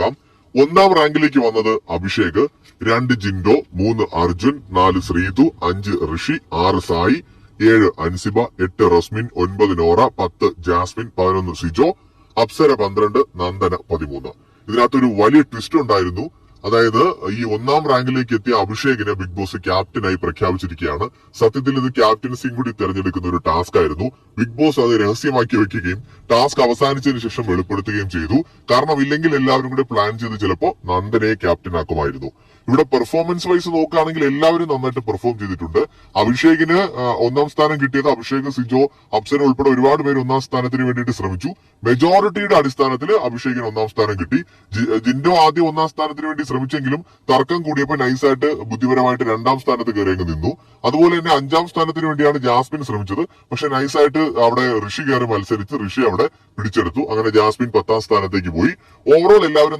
നോക്കാം. 1ാം റാങ്കിലേക്ക് വന്നത് അഭിഷേക്, 2 ജിൻഡോ, 3 അർജുൻ, 4 ശ്രീതു, 5 ഋഷി, 6 സായി, 7 അൻസിബ, 8 റസ്മിൻ, 9 നോറ, 10 ജാസ്മിൻ, 11 സിജോ, അപ്സര 12, നന്ദന 13. ഇതിനകത്തൊരു വലിയ ട്വിസ്റ്റ് ഉണ്ടായിരുന്നു. അതായത് ഈ 1ാം റാങ്കിലേക്ക് എത്തിയ അഭിഷേകിനെ ബിഗ് ബോസ് ക്യാപ്റ്റനായി പ്രഖ്യാപിച്ചിരിക്കുകയാണ്. സത്യത്തിൽ ഇത് ക്യാപ്റ്റൻസിയും കൂടി തെരഞ്ഞെടുക്കുന്ന ഒരു ടാസ്ക് ആയിരുന്നു. ബിഗ് ബോസ് അത് രഹസ്യമാക്കി വെക്കുകയും ടാസ്ക് അവസാനിച്ചതിന് ശേഷം വെളിപ്പെടുത്തുകയും ചെയ്തു. കാരണം ഇല്ലെങ്കിൽ എല്ലാവരും കൂടെ പ്ലാൻ ചെയ്ത് ചിലപ്പോ നന്ദനയെ ക്യാപ്റ്റനാക്കുമായിരുന്നു. ഇവിടെ പെർഫോമൻസ് വൈസ് നോക്കുകയാണെങ്കിൽ എല്ലാവരും നന്നായിട്ട് പെർഫോം ചെയ്തിട്ടുണ്ട്. അഭിഷേകിന് 1ാം സ്ഥാനം കിട്ടിയത് അഭിഷേക്, സിജോ, അപ്സര ഉൾപ്പെടെ ഒരുപാട് പേര് 1ാം സ്ഥാനത്തിന് വേണ്ടിയിട്ട് ശ്രമിച്ചു. മെജോറിറ്റിയുടെ അടിസ്ഥാനത്തിൽ അഭിഷേകിന് 1ാം സ്ഥാനം കിട്ടി. ജിൻഡോ ആദ്യം 1ാം സ്ഥാനത്തിന് വേണ്ടി ശ്രമിച്ചെങ്കിലും തർക്കം കൂടിയപ്പോൾ നൈസായിട്ട് ബുദ്ധിപരമായിട്ട് 2ാം സ്ഥാനത്ത് കയറി നിന്നു. അതുപോലെ തന്നെ 5ാം സ്ഥാനത്തിന് വേണ്ടിയാണ് ജാസ്മിൻ ശ്രമിച്ചത്. പക്ഷെ നൈസായിട്ട് അവിടെ ഋഷി കയറി മത്സരിച്ച് ഋഷി അവിടെ പിടിച്ചെടുത്തു. അങ്ങനെ ജാസ്മിൻ 10ാം സ്ഥാനത്തേക്ക് പോയി. ഓവറോൾ എല്ലാവരും